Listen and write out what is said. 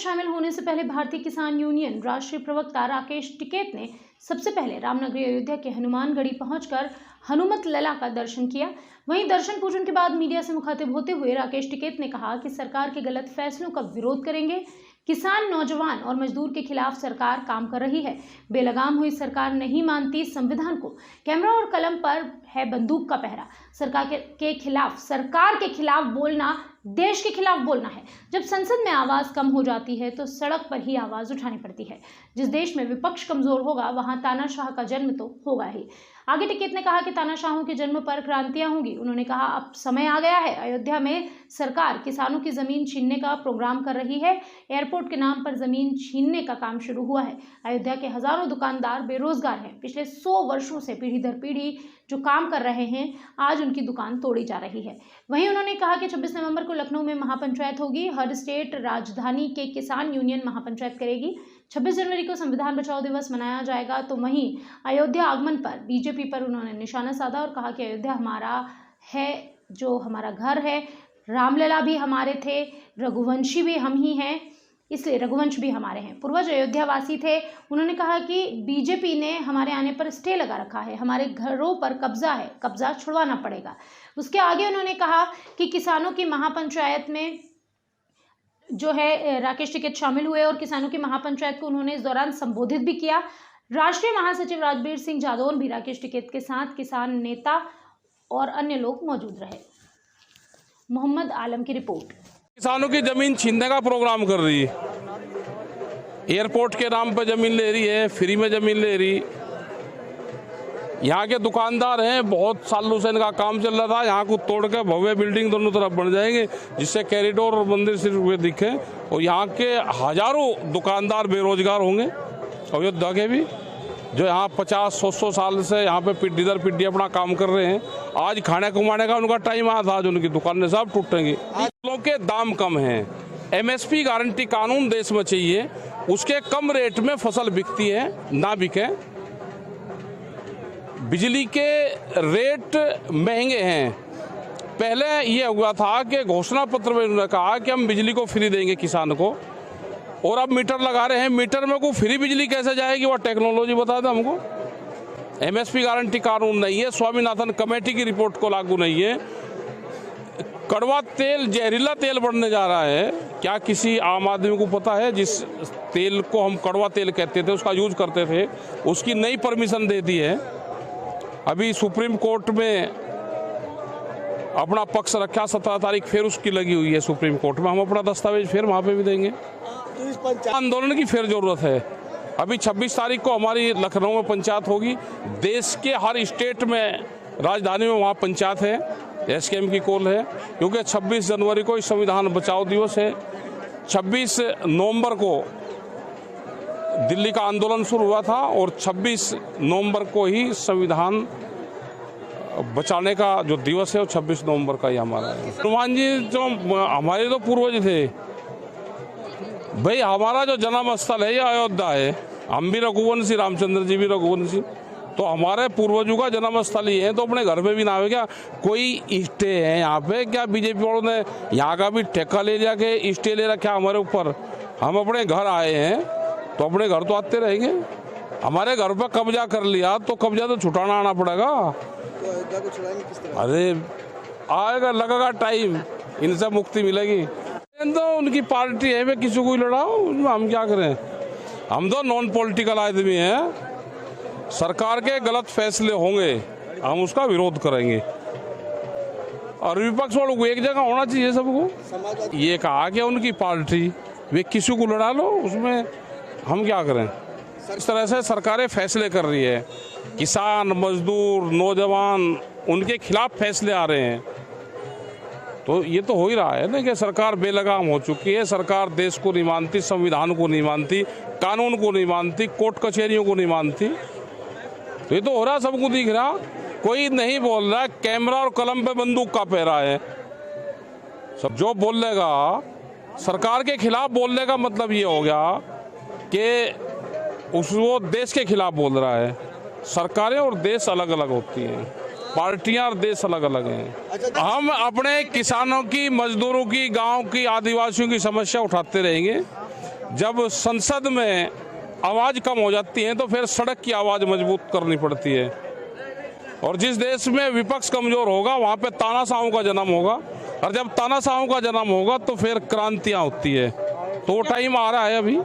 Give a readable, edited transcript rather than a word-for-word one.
शामिल होने से पहले भारतीय किसान यूनियन राष्ट्रीय प्रवक्ता राकेश टिकैत ने सबसे पहले रामनगरी अयोध्या के हनुमानगढ़ी पहुंचकर हनुमत लला का दर्शन किया। वहीं दर्शन पूजन के बाद मीडिया से मुखातिब होते हुए राकेश टिकैत ने कहा कि सरकार के गलत फैसलों का विरोध करेंगे। किसान, नौजवान और मजदूर के खिलाफ सरकार काम कर रही है। बेलगाम हुई सरकार नहीं मानती संविधान को। कैमरा और कलम पर है बंदूक का पहरा। सरकार के खिलाफ बोलना देश के खिलाफ बोलना है। जब संसद में आवाज कम हो जाती है तो सड़क पर ही आवाज उठानी पड़ती है। जिस देश में विपक्ष कमजोर होगा वहां तानाशाह का जन्म तो होगा ही। आगे टिकैत ने कहा कि तानाशाहों के जन्म पर क्रांतियां होंगी। उन्होंने कहा अब समय आ गया है। अयोध्या में सरकार किसानों की जमीन छीनने का प्रोग्राम कर रही है। एयरपोर्ट के नाम पर जमीन छीनने का काम शुरू हुआ है। अयोध्या के हजारों दुकानदार बेरोजगार हैं। पिछले 100 वर्षों से पीढ़ी दर पीढ़ी जो काम कर रहे हैं, आज उनकी दुकान तोड़ी जा रही है। वहीं उन्होंने कहा कि 26 नवंबर को लखनऊ में महापंचायत होगी। हर स्टेट राजधानी के किसान यूनियन महापंचायत करेगी। 26 जनवरी को संविधान बचाओ दिवस मनाया जाएगा। तो वहीं अयोध्या आगमन पर बीजेपी पर उन्होंने निशाना साधा और कहा कि अयोध्या हमारा है, जो हमारा घर है। रामलला भी हमारे थे, रघुवंशी भी हम ही हैं, इसलिए रघुवंश भी हमारे हैं। पूर्वज अयोध्यावासी थे। उन्होंने कहा कि बीजेपी ने हमारे आने पर स्टे लगा रखा है। हमारे घरों पर कब्जा है, कब्जा छुड़वाना पड़ेगा। उसके आगे उन्होंने कहा कि किसानों की महापंचायत में जो है राकेश टिकैत शामिल हुए और किसानों की महापंचायत को उन्होंने इस दौरान संबोधित भी किया। राष्ट्रीय महासचिव राजबीर सिंह जादौन भी राकेश टिकैत के साथ किसान नेता और अन्य लोग मौजूद रहे। मोहम्मद आलम की रिपोर्ट। किसानों की जमीन छीनने का प्रोग्राम कर रही है। एयरपोर्ट के नाम पर जमीन ले रही है, फ्री में जमीन ले रही। यहाँ के दुकानदार हैं, बहुत सालों से इनका काम चल रहा था। यहाँ को तोड़ के भव्य बिल्डिंग दोनों तरफ बन जाएंगे, जिससे कॉरिडोर और मंदिर सिर्फ हुए दिखे। और यहाँ के हजारों दुकानदार बेरोजगार होंगे, अयोध्या के भी, जो यहाँ 50-100 साल से यहाँ पे पीढ़ी दर पीढ़ी अपना काम कर रहे हैं। आज खाने कमाने का उनका टाइम आया था, आज उनकी दुकानें सब टूटेंगी। फसलों के दाम कम हैं, MSP गारंटी कानून देश में चाहिए, उसके कम रेट में फसल बिकती है, ना बिके। बिजली के रेट महंगे हैं। पहले ये हुआ था कि घोषणा पत्र में उन्होंने कहा कि हम बिजली को फ्री देंगे किसान को, और अब मीटर लगा रहे हैं। मीटर में को फ्री बिजली कैसे जाएगी, वो टेक्नोलॉजी बता दे हमको। MSP गारंटी कानून नहीं है, स्वामीनाथन कमेटी की रिपोर्ट को लागू नहीं है। कड़वा तेल, जहरीला तेल बढ़ने जा रहा है। क्या किसी आम आदमी को पता है? जिस तेल को हम कड़वा तेल कहते थे, उसका यूज करते थे, उसकी नई परमिशन दे दी है। अभी सुप्रीम कोर्ट में अपना पक्ष रखा, 17 तारीख फिर उसकी लगी हुई है सुप्रीम कोर्ट में। हम अपना दस्तावेज फिर वहाँ पे भी देंगे। आंदोलन की फिर जरूरत है। अभी 26 तारीख को हमारी लखनऊ में पंचायत होगी। देश के हर स्टेट में, राजधानी में वहाँ पंचायत है, SKM की कॉल है, क्योंकि 26 जनवरी को संविधान बचाओ दिवस है। 26 नवंबर को दिल्ली का आंदोलन शुरू हुआ था और 26 नवंबर को ही संविधान बचाने का जो दिवस है वो 26 नवंबर का ही हमारा है। हनुमान जी जो हमारे तो पूर्वज थे भाई, हमारा जो जन्म स्थल है ये अयोध्या है। हम भी रघुवंशी, रामचंद्र जी भी रघुवंशी, तो हमारे पूर्वजों का जन्म स्थल ही है। तो अपने घर में भी ना हो क्या कोई स्टे है यहाँ पे? क्या बीजेपी वालों ने यहाँ का भी ठेका ले लिया कि स्टे ले रखा हमारे ऊपर? हम अपने घर आए हैं तो अपने घर तो आते रहेंगे। हमारे घर पर कब्जा कर लिया तो कब्जा तो छुटाना आना पड़ेगा। अरे आएगा, लगेगा टाइम, इनसे मुक्ति मिलेगी। तो उनकी पार्टी है, वे किसी को लड़ाओ, उसमें हम क्या करें? हम तो नॉन पॉलिटिकल आदमी हैं। सरकार के गलत फैसले होंगे, हम उसका विरोध करेंगे। और विपक्ष वालों को एक जगह होना चाहिए सबको। ये कहा कि उनकी पार्टी, वे किसी को लड़ा लो, उसमें हम क्या करें? इस तरह से सरकारें फैसले कर रही है। किसान, मजदूर, नौजवान, उनके खिलाफ फैसले आ रहे हैं। तो ये तो हो ही रहा है ना कि सरकार बेलगाम हो चुकी है। सरकार देश को नहीं मानती, संविधान को नहीं मानती, कानून को नहीं मानती, कोर्ट कचहरियों को नहीं मानती। तो ये तो हो रहा, सबको दिख रहा। कोई नहीं बोल रहा, कैमरा और कलम पे बंदूक का पहरा है। सब जो बोलेगा सरकार के खिलाफ बोलने का मतलब ये हो गया कि वो देश के खिलाफ बोल रहा है। सरकारें और देश अलग अलग होती हैं, पार्टियां और देश अलग अलग हैं। हम अपने किसानों की, मजदूरों की, गांव की, आदिवासियों की समस्या उठाते रहेंगे। जब संसद में आवाज़ कम हो जाती है तो फिर सड़क की आवाज़ मजबूत करनी पड़ती है। और जिस देश में विपक्ष कमज़ोर होगा वहाँ पे तानाशाहों का जन्म होगा, और जब तानाशाहों का जन्म होगा तो फिर क्रांतियाँ होती है। तो वो टाइम आ रहा है अभी।